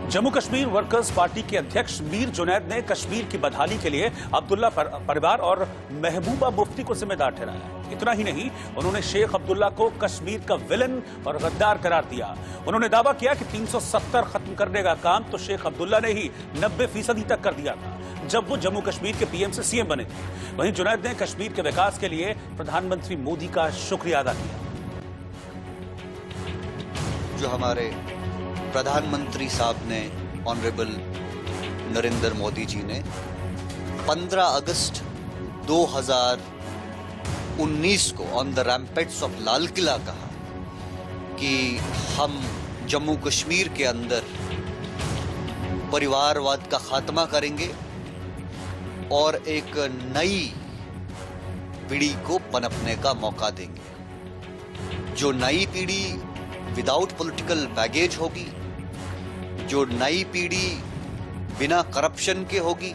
Jammu Kashmir workers party के अध्यक्ष मीर जुनैद ने कश्मीर की बदहाली के लिए अब्दुल्ला परिवार और महबूबा मुफ्ती को जिम्मेदार ठहराया। इतना ही नहीं, उन्होंने शेख अब्दुल्ला को कश्मीर का विलन और गद्दार करार दिया। उन्होंने दावा किया कि 370 खत्म करने का काम तो शेख अब्दुल्ला ने ही 90% तक कर दिया था जब वो जम्मू कश्मीर के पीएम से सीएम बने थे। वहीं जुनैद ने कश्मीर के विकास के लिए प्रधानमंत्री मोदी का शुक्रिया अदा किया। जो हमारे प्रधानमंत्री साहब ने, ऑनरेबल नरेंद्र मोदी जी ने 15 अगस्त 2019 को on the रैम्पेट्स of Lal Qila कहा कि हम जम्मू कश्मीर के अंदर परिवारवाद का खात्मा करेंगे और एक नई पीढ़ी को पनपने का मौका देंगे। जो नई पीढ़ी विदाउट पॉलिटिकल बैगेज होगी, जो नई पीढ़ी बिना करप्शन के होगी,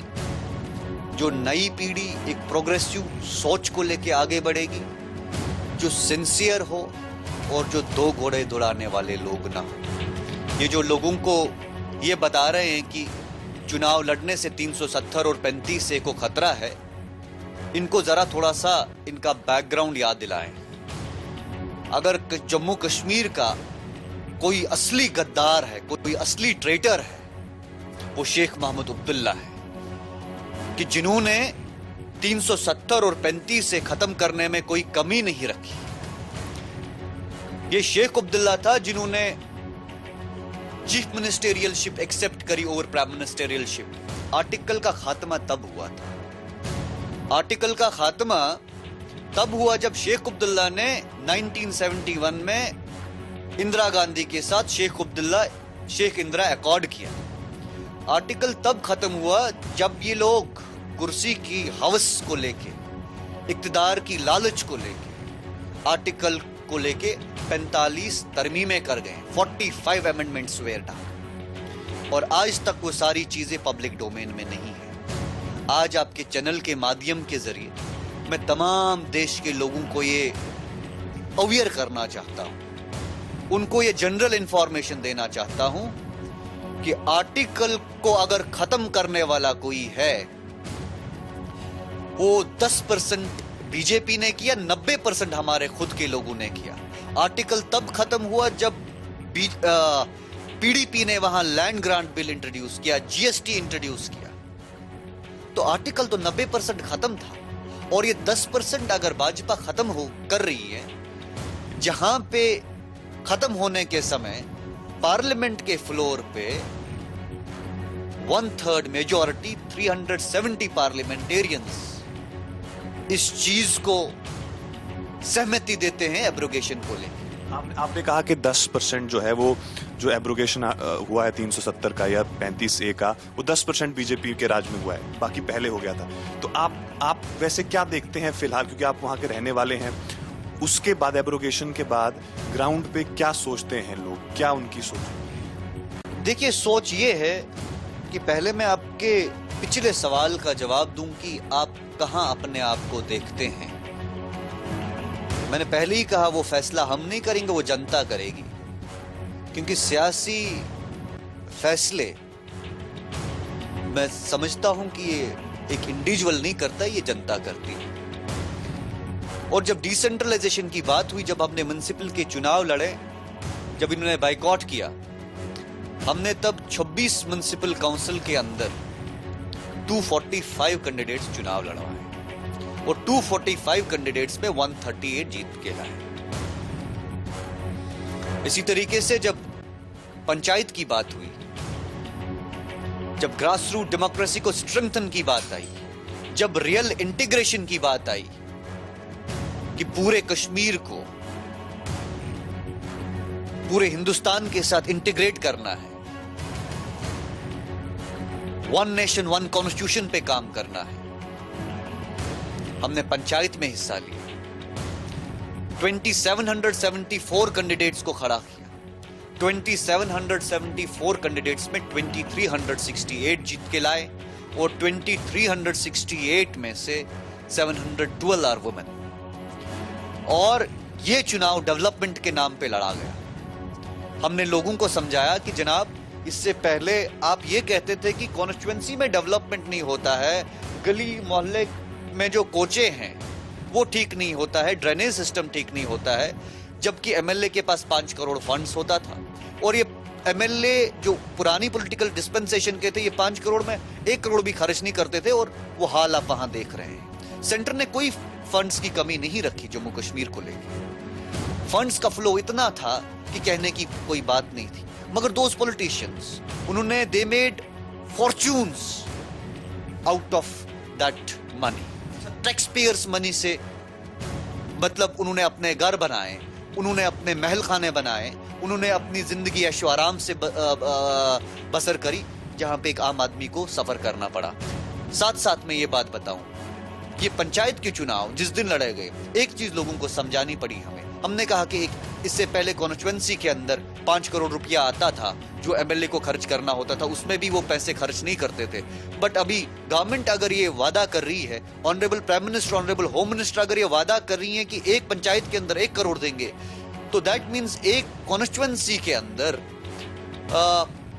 जो नई पीढ़ी एक प्रोग्रेसिव सोच को लेके आगे बढ़ेगी, जो सिंसियर हो और जो दो घोड़े दौड़ाने वाले लोग ना हो। ये जो लोगों को ये बता रहे हैं कि चुनाव लड़ने से 370 और 35 को खतरा है, इनको जरा थोड़ा सा इनका बैकग्राउंड याद दिलाएं। अगर जम्मू कश्मीर का कोई असली गद्दार है, कोई असली ट्रेटर है, वो शेख मोहम्मद अब्दुल्ला है कि जिन्होंने 370 और 35 से खत्म करने में कोई कमी नहीं रखी। ये शेख अब्दुल्ला था जिन्होंने चीफ मिनिस्टेरियलशिप एक्सेप्ट करी ओवर प्राइम मिनिस्टेरियलशिप। आर्टिकल का खात्मा तब हुआ था। आर्टिकल का खात्मा तब हुआ जब शेख अब्दुल्ला ने 1971 में इंदिरा गांधी के साथ शेख इंदिरा अकॉर्ड किया। आर्टिकल तब खत्म हुआ जब ये लोग कुर्सी की हवस को लेके, इक्तिदार की लालच को लेके, आर्टिकल को लेके 45 तरमीमें कर गए। 45 अमेंडमेंट्स वेयर डाउन, और आज तक वो सारी चीजें पब्लिक डोमेन में नहीं है। आज आपके चैनल के माध्यम के जरिए मैं तमाम देश के लोगों को ये अवेयर करना चाहता हूं, उनको ये जनरल इंफॉर्मेशन देना चाहता हूं कि आर्टिकल को अगर खत्म करने वाला कोई है, वो 10% बीजेपी ने किया, 90% हमारे खुद के लोगों ने किया। आर्टिकल तब खत्म हुआ जब पीडीपी ने वहां लैंड ग्रांट बिल इंट्रोड्यूस किया, जीएसटी इंट्रोड्यूस किया। तो आर्टिकल तो 90% खत्म था, और ये 10% अगर भाजपा खत्म कर रही है, जहां पे खत्म होने के समय पार्लियामेंट के फ्लोर पे 1/3 मेजॉरिटी 370 पार्लियामेंटेरियंस इस चीज को सहमति देते हैं एब्रोगेशन को लेकर। आपने कहा कि 10% जो है वो जो एब्रोगेशन हुआ है 370 का या 35A का, वो 10% बीजेपी के राज में हुआ है, बाकी पहले हो गया था। तो आप वैसे क्या देखते हैं फिलहाल, क्योंकि आप वहां के रहने वाले हैं, उसके बाद एब्रोगेशन के बाद ग्राउंड पे क्या सोचते हैं लोग, क्या उनकी सोच? देखिए, सोच ये है कि पहले मैं आपके पिछले सवाल का जवाब दूं कि आप कहां अपने आप को देखते हैं। मैंने पहले ही कहा, वो फैसला हम नहीं करेंगे, वो जनता करेगी, क्योंकि सियासी फैसले मैं समझता हूं कि ये एक इंडिविजुअल नहीं करता, ये जनता करती है। और जब डिसेंट्रलाइजेशन की बात हुई, जब हमने म्युनिसिपल के चुनाव लड़े, जब इन्होंने बाइकआउट किया, हमने तब 26 म्युनिसिपल काउंसिल के अंदर 245 कैंडिडेट्स चुनाव लड़वाए, और 245 कैंडिडेट्स में 138 जीत के लाए। इसी तरीके से जब पंचायत की बात हुई, जब ग्रास रूट डेमोक्रेसी को स्ट्रेंथन की बात आई, जब रियल इंटीग्रेशन की बात आई कि पूरे कश्मीर को पूरे हिंदुस्तान के साथ इंटीग्रेट करना है, वन नेशन वन कॉन्स्टिट्यूशन पे काम करना है, हमने पंचायत में हिस्सा लिया। 2774 कैंडिडेट्स को खड़ा किया। 2774 कैंडिडेट्स में 2368 जीत के लाए, और 2368 में से 712 आर वुमेन। और ये चुनाव डेवलपमेंट के नाम पे लड़ा गया। हमने लोगों को समझाया कि जनाब, इससे पहले आप ये कहते थे कि कॉन्स्टिट्यूएंसी में डेवलपमेंट नहीं होता है, गली मोहल्ले में जो कोचे हैं वो ठीक नहीं होता है, ड्रेनेज सिस्टम ठीक नहीं होता है, जबकि एमएलए के पास 5 करोड़ फंड्स होता था। और ये एमएलए जो पुरानी पॉलिटिकल डिस्पेंसेशन के थे, ये 5 करोड़ में 1 करोड़ भी खर्च नहीं करते थे, और वो हाल आप वहां देख रहे हैं। सेंटर ने कोई फंड्स की कमी नहीं रखी जम्मू कश्मीर को लेकर। फंड्स का फ्लो इतना था कि कहने की कोई बात नहीं थी। मगर दोज पॉलिटिशियंस, उन्होंने they made fortunes out of that money, tax payers money से। मतलब उन्होंने अपने घर बनाए, उन्होंने अपने महल खाने बनाए, उन्होंने अपनी जिंदगी ऐशो आराम से बसर करी, जहां पे एक आम आदमी को सफर करना पड़ा। साथ साथ में ये बात बताऊं, ये पंचायत के चुनाव जिस दिन लड़े गए, एक चीज लोगों को समझानी पड़ी हमें। हमने कहा कि इससे पहले कॉन्स्टिट्यूएंसी के अंदर 5 करोड़ रुपया आता था जो एमएलए को खर्च करना होता था, उसमें भी वो पैसे खर्च नहीं करते थे। बट अभी गवर्नमेंट अगर ये वादा कर रही है, honourable prime minister, honourable home minister अगर ये वादा कर रही है कि एक पंचायत के अंदर 1 करोड़ देंगे, तो दैट मीन्स एक कॉन्स्टिट्यूएंसी के अंदर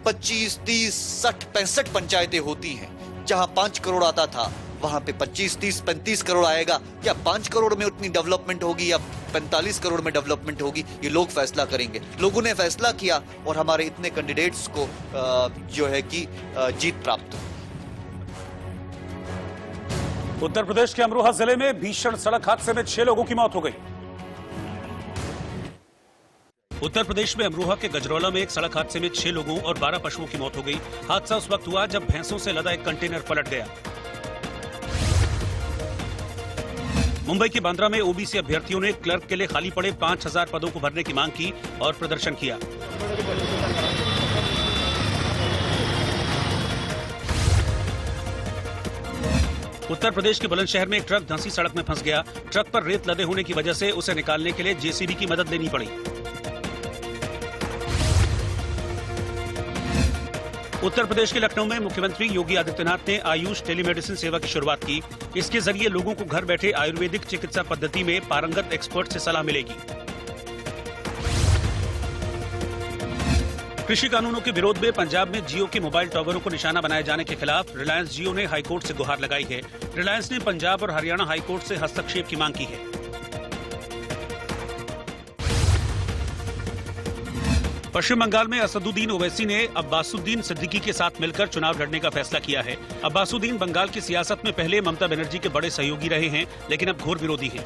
25, 30, 60, 65 पंचायतें होती हैं। जहां 5 करोड़ आता था, वहां पे 25, 30, 35 करोड़ आएगा। क्या 5 करोड़ में उतनी डेवलपमेंट होगी या 45 करोड़ में डेवलपमेंट होगी, ये लोग फैसला करेंगे। लोगों ने फैसला किया और हमारे इतने कैंडिडेट्स को जो है कि जीत प्राप्त हुई। उत्तर प्रदेश के अमरोहा जिले में भीषण सड़क हादसे में 6 लोगों की मौत हो गई। उत्तर प्रदेश में अमरोहा के गजरौला में एक सड़क हादसे में 6 लोगों और 12 पशुओं की मौत हो गई। हादसा उस वक्त हुआ जब भैंसों से लदा एक कंटेनर पलट गया। मुंबई के बांद्रा में ओबीसी अभ्यर्थियों ने क्लर्क के लिए खाली पड़े 5000 पदों को भरने की मांग की और प्रदर्शन किया। उत्तर प्रदेश के बुलंदशहर में एक ट्रक धंसी सड़क में फंस गया। ट्रक पर रेत लदे होने की वजह से उसे निकालने के लिए जेसीबी की मदद लेनी पड़ी। उत्तर प्रदेश के लखनऊ में मुख्यमंत्री योगी आदित्यनाथ ने आयुष टेलीमेडिसिन सेवा की शुरुआत की। इसके जरिए लोगों को घर बैठे आयुर्वेदिक चिकित्सा पद्धति में पारंगत एक्सपर्ट से सलाह मिलेगी। कृषि कानूनों के विरोध में पंजाब में जियो के मोबाइल टावरों को निशाना बनाए जाने के खिलाफ रिलायंस जियो ने हाईकोर्ट से गुहार लगाई है। रिलायंस ने पंजाब और हरियाणा हाईकोर्ट से हस्तक्षेप की मांग की है। पश्चिम बंगाल में असदुद्दीन ओवैसी ने अब्बासुद्दीन सिद्दीकी के साथ मिलकर चुनाव लड़ने का फैसला किया है। अब्बासुद्दीन बंगाल की सियासत में पहले ममता बनर्जी के बड़े सहयोगी रहे हैं, लेकिन अब घोर विरोधी हैं।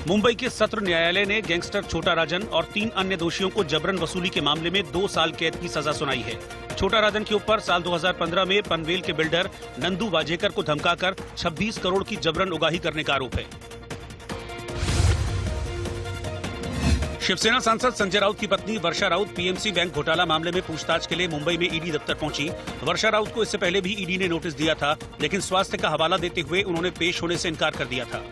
मुंबई के सत्र न्यायालय ने गैंगस्टर छोटा राजन और 3 अन्य दोषियों को जबरन वसूली के मामले में 2 साल कैद की सजा सुनाई है। छोटा राजन के ऊपर साल 2015 में पनवेल के बिल्डर नंदू वाजेकर को धमकाकर 26 करोड़ की जबरन उगाही करने का आरोप है। शिवसेना सांसद संजय राउत की पत्नी वर्षा राउत पीएमसी बैंक घोटाला मामले में पूछताछ के लिए मुंबई में ईडी दफ्तर पहुंची। वर्षा राउत को इससे पहले भी ईडी ने नोटिस दिया था, लेकिन स्वास्थ्य का हवाला देते हुए उन्होंने पेश होने से इनकार कर दिया था।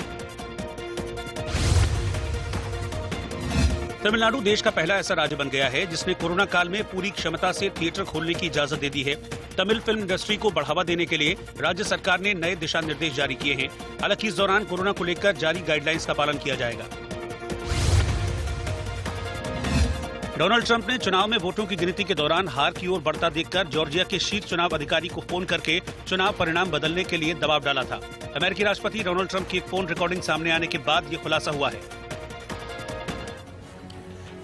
तमिलनाडु देश का पहला ऐसा राज्य बन गया है जिसने कोरोना काल में पूरी क्षमता से थिएटर खोलने की इजाजत दे दी है। तमिल फिल्म इंडस्ट्री को बढ़ावा देने के लिए राज्य सरकार ने नए दिशा निर्देश जारी किए हैं। हालांकि इस दौरान कोरोना को लेकर जारी गाइडलाइंस का पालन किया जाएगा। डोनाल्ड ट्रंप ने चुनाव में वोटों की गिनती के दौरान हार की ओर बढ़ता देखकर जॉर्जिया के शीर्ष चुनाव अधिकारी को फोन करके चुनाव परिणाम बदलने के लिए दबाव डाला था। अमेरिकी राष्ट्रपति डोनाल्ड ट्रंप की एक फोन रिकॉर्डिंग सामने आने के बाद ये खुलासा हुआ है।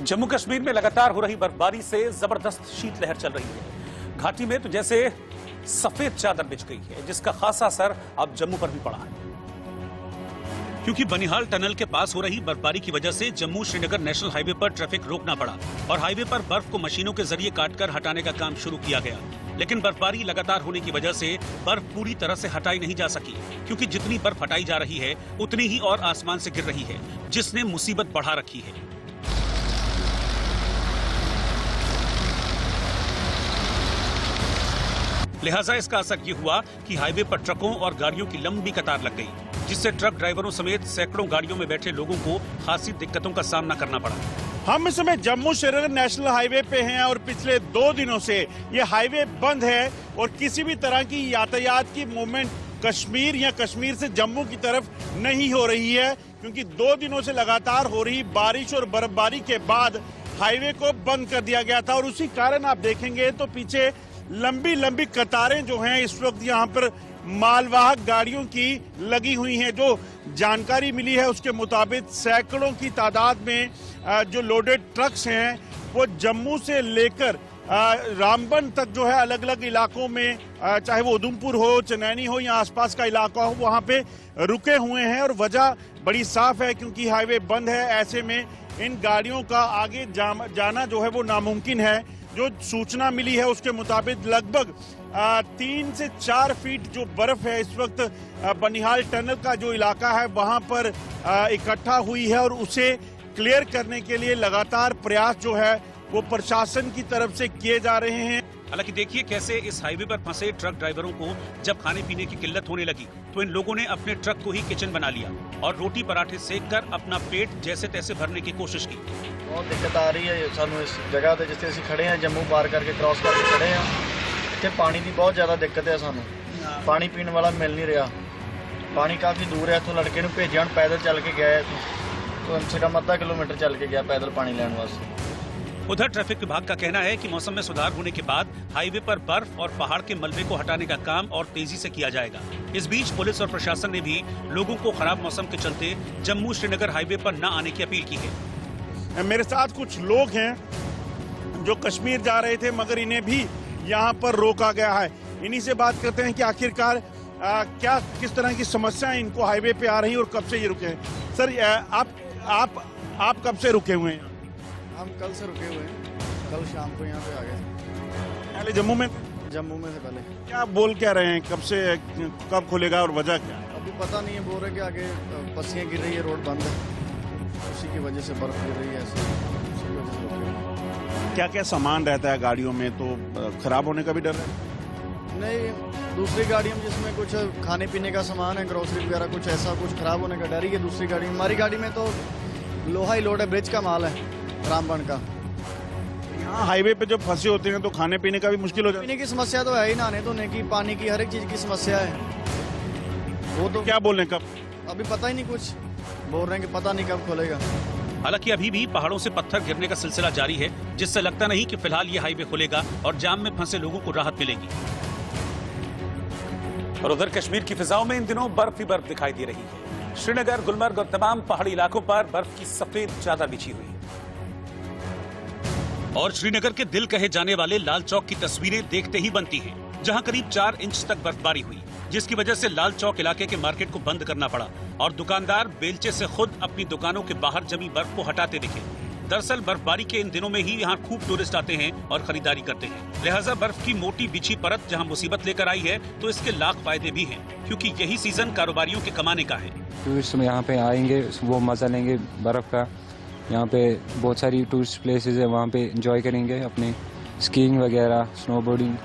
जम्मू कश्मीर में लगातार हो रही बर्फबारी से जबरदस्त शीतलहर चल रही है। घाटी में तो जैसे सफेद चादर बिछ गई है, जिसका खासा असर अब जम्मू पर भी पड़ा है। क्योंकि बनिहाल टनल के पास हो रही बर्फबारी की वजह से जम्मू श्रीनगर नेशनल हाईवे पर ट्रैफिक रोकना पड़ा और हाईवे पर बर्फ को मशीनों के जरिए काटकर हटाने का काम शुरू किया गया। लेकिन बर्फबारी लगातार होने की वजह से बर्फ पूरी तरह से हटाई नहीं जा सकी, क्योंकि जितनी बर्फ हटाई जा रही है उतनी ही और आसमान से गिर रही है, जिसने मुसीबत बढ़ा रखी है। लिहाजा इसका असर ये हुआ कि हाईवे पर ट्रकों और गाड़ियों की लंबी कतार लग गई, जिससे ट्रक ड्राइवरों समेत सैकड़ों गाड़ियों में बैठे लोगों को खासी दिक्कतों का सामना करना पड़ा। हम इस समय जम्मू श्रीनगर नेशनल हाईवे पे हैं और पिछले 2 दिनों से ये हाईवे बंद है और किसी भी तरह की यातायात की मूवमेंट कश्मीर या कश्मीर से जम्मू की तरफ नहीं हो रही है, क्योंकि 2 दिनों से लगातार हो रही बारिश और बर्फबारी के बाद हाईवे को बंद कर दिया गया था और उसी कारण आप देखेंगे तो पीछे लंबी लंबी कतारें जो हैं इस वक्त यहाँ पर मालवाहक गाड़ियों की लगी हुई हैं। जो जानकारी मिली है उसके मुताबिक सैकड़ों की तादाद में जो लोडेड ट्रक्स हैं वो जम्मू से लेकर रामबन तक जो है अलग अलग इलाकों में, चाहे वो उधमपुर हो, चनैनी हो या आसपास का इलाका हो, वहां पे रुके हुए हैं। और वजह बड़ी साफ है, क्योंकि हाईवे बंद है। ऐसे में इन गाड़ियों का आगे जाना जो है वो नामुमकिन है। जो सूचना मिली है उसके मुताबिक लगभग 3 से 4 फीट जो बर्फ है इस वक्त बनिहाल टनल का जो इलाका है वहां पर इकट्ठा हुई है और उसे क्लियर करने के लिए लगातार प्रयास जो है वो प्रशासन की तरफ से किए जा रहे हैं। हालांकि देखिए कैसे इस हाईवे पर फंसे ट्रक ड्राइवरों को जब खाने पीने की किल्लत होने लगी तो इन लोगों ने अपने ट्रक को ही किचन बना लिया और रोटी पराठे सेक कर अपना पेट जैसे तैसे भरने की कोशिश की। बहुत दिक्कत आ रही है सानू इस जगह पे, जिथे ਅਸੀਂ खड़े हैं जम्मू पार करके क्रॉस करके खड़े हैं। इतने पानी की बहुत ज़्यादा दिक्कत है सानू, पानी पीने वाला मिल नहीं रहा। पानी काफ़ी दूर है इतों, लड़के ਨੂੰ ਭੇਜਿਆ पैदल चल के गया तो कम से कम आधा किलोमीटर चल के गया पैदल पानी लेने वास्ते। उधर ट्रैफिक विभाग का कहना है कि मौसम में सुधार होने के बाद हाईवे पर बर्फ और पहाड़ के मलबे को हटाने का काम और तेजी से किया जाएगा। इस बीच पुलिस और प्रशासन ने भी लोगों को खराब मौसम के चलते जम्मू श्रीनगर हाईवे पर न आने की अपील की है। मेरे साथ कुछ लोग हैं जो कश्मीर जा रहे थे मगर इन्हें भी यहाँ पर रोका गया है। इन्हीं से बात करते हैं कि आखिरकार क्या किस तरह की समस्याएं इनको हाईवे पे आ रही हैं और कब से ये रुके हैं। सर आप कब से रुके हुए हैं? हम कल से रुके हुए हैं, कल शाम को यहाँ पे आ गए। पहले जम्मू में से पहले क्या बोल क्या रहे हैं, कब खुलेगा और वजह क्या? अभी पता नहीं है, बोल रहे कि आगे पस्सियाँ गिर रही है, रोड बंद है, उसी की वजह से बर्फ गिर रही है, ऐसे उसी की वजह से रुके हुए हैं। क्या क्या सामान रहता है गाड़ियों में, तो खराब होने का भी डर है? नहीं, दूसरी गाड़ियों में जिसमें कुछ खाने पीने का सामान है, ग्रोसरी वगैरह कुछ ऐसा कुछ खराब होने का डर ही है। दूसरी गाड़ी में, हमारी गाड़ी में तो लोहा ही लोड है, ब्रिज का माल है रामबन का। यहाँ हाईवे पे जब फंसे होते हैं तो खाने पीने का भी मुश्किल हो जाता है। पीने की समस्या तो है ही, नहाने धोने की, पानी की, हर एक चीज की समस्या है। वो तो क्या बोल रहे हैं कब? अभी पता ही नहीं, कुछ बोल रहे हैं कि पता नहीं कब खुलेगा। हालांकि अभी भी पहाड़ों से पत्थर गिरने का सिलसिला जारी है, जिससे लगता नहीं कि फिलहाल ये हाईवे खुलेगा और जाम में फंसे लोगों को राहत मिलेगी। और उधर कश्मीर की फिजाओं में इन दिनों बर्फ ही बर्फ दिखाई दे रही है। श्रीनगर, गुलमर्ग और तमाम पहाड़ी इलाकों पर बर्फ की सफेद चादर बिछी हुई है। और श्रीनगर के दिल कहे जाने वाले लाल चौक की तस्वीरें देखते ही बनती हैं, जहां करीब 4 इंच तक बर्फबारी हुई, जिसकी वजह से लाल चौक इलाके के मार्केट को बंद करना पड़ा और दुकानदार बेलचे से खुद अपनी दुकानों के बाहर जमी बर्फ को हटाते दिखे। दरअसल बर्फबारी के इन दिनों में ही यहाँ खूब टूरिस्ट आते हैं और खरीदारी करते हैं, लिहाजा बर्फ की मोटी बिछी परत जहाँ मुसीबत लेकर आई है तो इसके लाख फायदे भी हैं, क्योंकि यही सीजन कारोबारियों के कमाने का है। टूरिस्ट यहाँ पे आएंगे, वो मजा लेंगे बर्फ का। यहाँ पे बहुत सारी टूरिस्ट प्लेसेस है, वहाँ पे एंजॉय करेंगे अपने स्कीइंग वगैरह, स्नोबोर्डिंग,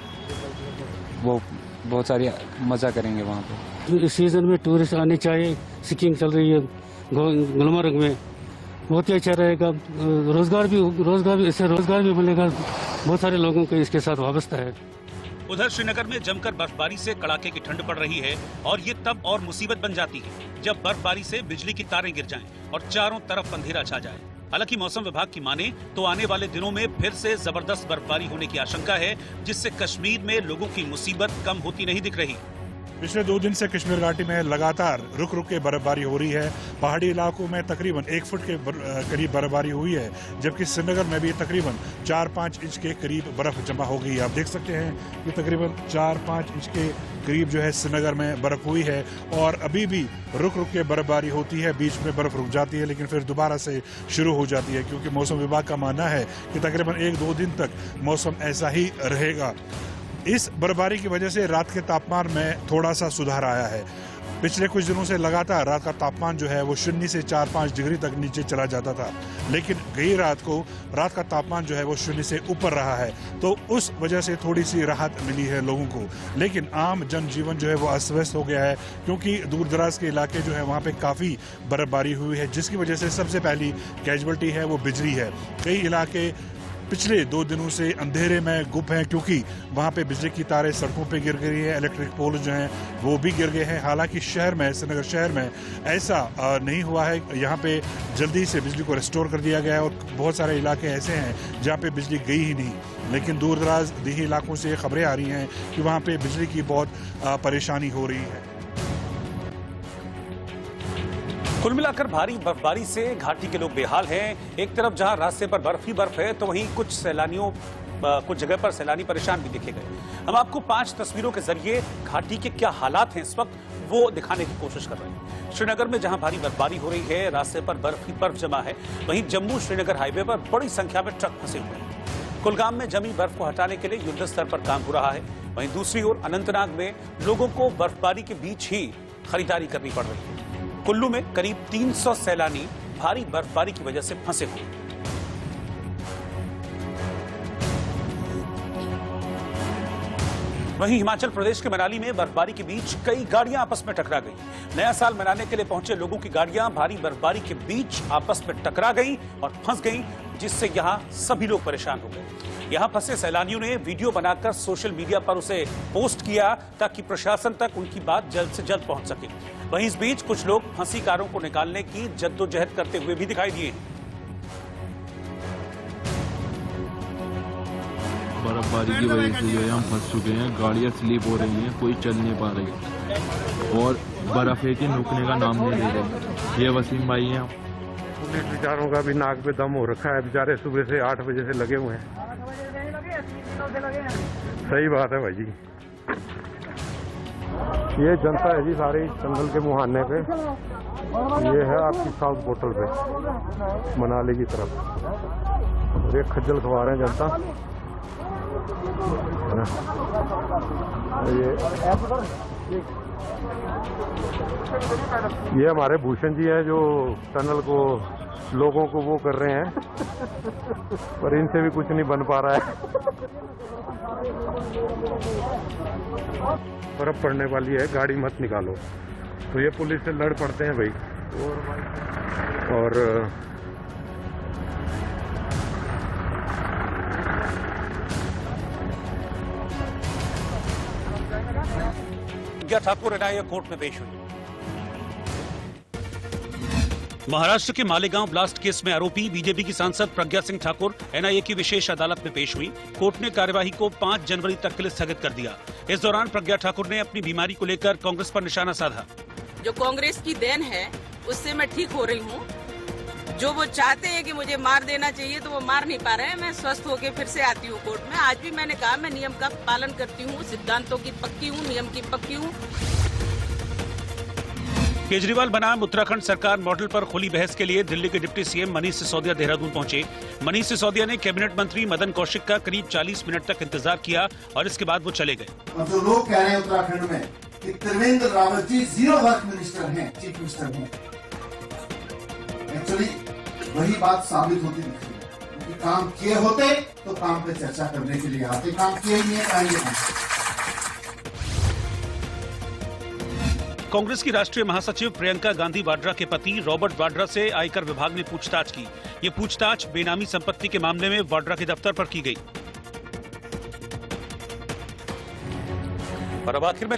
वो बहुत सारी मज़ा करेंगे वहाँ पे। इस सीज़न में टूरिस्ट आने चाहिए। स्कीइंग चल रही है गुलमर्ग में, बहुत ही अच्छा रहेगा। रोजगार भी इससे रोजगार भी मिलेगा, बहुत सारे लोगों को इसके साथ वाबस्ता है। उधर श्रीनगर में जमकर बर्फबारी से कड़ाके की ठंड पड़ रही है और ये तब और मुसीबत बन जाती है जब बर्फबारी से बिजली की तारें गिर जाएं और चारों तरफ अंधेरा छा जाए। हालांकि मौसम विभाग की माने तो आने वाले दिनों में फिर से जबरदस्त बर्फबारी होने की आशंका है, जिससे कश्मीर में लोगों की मुसीबत कम होती नहीं दिख रही। पिछले 2 दिन से कश्मीर घाटी में लगातार रुक रुक के बर्फबारी हो रही है। पहाड़ी इलाकों में तकरीबन 1 फुट के करीब बर्फबारी हुई है, जबकि श्रीनगर में भी तकरीबन 4-5 इंच के करीब बर्फ जमा हो गई है। आप देख सकते हैं कि तकरीबन 4-5 इंच के करीब जो है श्रीनगर में बर्फ हुई है और अभी भी रुक रुक के बर्फबारी होती है। बीच में बर्फ रुक जाती है लेकिन फिर दोबारा से शुरू हो जाती है, क्योंकि मौसम विभाग का मानना है कि तकरीबन 1-2 दिन तक मौसम ऐसा ही रहेगा। इस बर्फबारी की वजह से रात के तापमान में थोड़ा सा सुधार आया है। पिछले कुछ दिनों से लगातार रात का तापमान जो है वो 0 से 4-5 डिग्री तक नीचे चला जाता था, लेकिन गई रात को रात का तापमान जो है वो 0 से ऊपर रहा है, तो उस वजह से थोड़ी सी राहत मिली है लोगों को। लेकिन आम जनजीवन जो है वो अस्त व्यस्त हो गया है, क्योंकि दूर दराज के इलाके जो है वहाँ पे काफ़ी बर्फबारी हुई है, जिसकी वजह से सबसे पहली कैजुअल्टी है वो बिजली है। कई इलाके पिछले 2 दिनों से अंधेरे में गुप हैं, क्योंकि वहां पे बिजली की तारें सड़कों पे गिर गई है, इलेक्ट्रिक पोल जो हैं वो भी गिर गए हैं। हालांकि शहर में, श्रीनगर शहर में ऐसा नहीं हुआ है। यहाँ पे जल्दी से बिजली को रिस्टोर कर दिया गया है और बहुत सारे इलाके ऐसे हैं जहाँ पे बिजली गई ही नहीं। लेकिन दूर दराज देही इलाकों से खबरें आ रही हैं कि वहाँ पे बिजली की बहुत परेशानी हो रही है। कुल मिलाकर भारी बर्फबारी से घाटी के लोग बेहाल हैं। एक तरफ जहां रास्ते पर बर्फ ही बर्फ है, तो वहीं कुछ जगह पर सैलानी परेशान भी देखे गए। हम आपको 5 तस्वीरों के जरिए घाटी के क्या हालात हैं इस वक्त, वो दिखाने की कोशिश कर रहे हैं। श्रीनगर में जहां भारी बर्फबारी हो रही है, रास्ते पर बर्फ ही बर्फ जमा है, वहीं जम्मू श्रीनगर हाईवे पर बड़ी संख्या में ट्रक फंसे हुए हैं। कुलगाम में जमी बर्फ को हटाने के लिए युद्ध स्तर पर काम हो रहा है। वहीं दूसरी ओर अनंतनाग में लोगों को बर्फबारी के बीच ही खरीदारी करनी पड़ रही है। कुल्लू में करीब 300 सैलानी भारी बर्फबारी की वजह से फंसे हुए। वहीं हिमाचल प्रदेश के मनाली में बर्फबारी के बीच कई गाड़ियां आपस में टकरा गई। नया साल मनाने के लिए पहुंचे लोगों की गाड़ियां भारी बर्फबारी के बीच आपस में टकरा गई और फंस गई, जिससे यहां सभी लोग परेशान हो गए। यहां फंसे सैलानियों ने वीडियो बनाकर सोशल मीडिया पर उसे पोस्ट किया ताकि प्रशासन तक उनकी बात जल्द से जल्द पहुंच सके। वहीं इस बीच कुछ लोग फंसी कारों को निकालने की जद्दोजहद करते हुए भी दिखाई दिए। बर्फबारी की वजह से जो है हम फंस चुके हैं, गाड़ियाँ स्लिप हो रही हैं, कोई चल नहीं पा रही और बर्फ है कि रुकने का नाम नहीं ले रही। ये वसीम भाई हैं। पुलिस बेचारों का भी नाक पे दम हो रखा है, बेचारे सुबह से 8 बजे से लगे हुए हैं। सही बात है भाई जी। ये जनता है जी सारी जंगल के मुहाने पे। ये है आपकी साउथ पोर्टल पे मनाली की तरफ। और ये खज्जल खवा रहे हैं जनता है ना। ये हमारे भूषण जी हैं जो टनल को लोगों को वो कर रहे हैं, पर इनसे भी कुछ नहीं बन पा रहा है। बर्फ पड़ने वाली है, गाड़ी मत निकालो, तो ये पुलिस से लड़ पड़ते हैं भाई। और प्रज्ञा ठाकुर एनआईए कोर्ट में पेश हुई। महाराष्ट्र के मालेगांव ब्लास्ट केस में आरोपी बीजेपी की सांसद प्रज्ञा सिंह ठाकुर एनआईए की विशेष अदालत में पेश हुई। कोर्ट ने कार्यवाही को 5 जनवरी तक के लिए स्थगित कर दिया। इस दौरान प्रज्ञा ठाकुर ने अपनी बीमारी को लेकर कांग्रेस पर निशाना साधा। जो कांग्रेस की देन है उससे मैं ठीक हो रही हूँ। जो वो चाहते हैं कि मुझे मार देना चाहिए तो वो मार नहीं पा रहे हैं। मैं स्वस्थ होकर फिर से आती हूँ कोर्ट में। आज भी मैंने कहा मैं नियम का पालन करती हूँ, सिद्धांतों की पक्की हूँ, नियम की पक्की हूँ। केजरीवाल बनाम उत्तराखंड सरकार मॉडल पर खुली बहस के लिए दिल्ली के डिप्टी सीएम मनीष सिसोदिया देहरादून पहुंचे। मनीष सिसोदिया ने कैबिनेट मंत्री मदन कौशिक का करीब 40 मिनट तक इंतजार किया और इसके बाद वो चले गए। और जो लोग कह रहे हैं उत्तराखंड में कि त्रिवेंद्र रावत जी 0 वर्क मिनिस्टर हैं, चीफ मिनिस्टर हैं, एक्चुअली वही बात साबित होती दिख रही है। क्योंकि काम किए होते तो काम पे चर्चा करने के लिए आते, काम किए ही नहीं आएंगे। कांग्रेस की राष्ट्रीय महासचिव प्रियंका गांधी वाड्रा के पति रॉबर्ट वाड्रा से आयकर विभाग ने पूछताछ की। ये पूछताछ बेनामी संपत्ति के मामले में वाड्रा के दफ्तर पर की गई। और अब आखिर में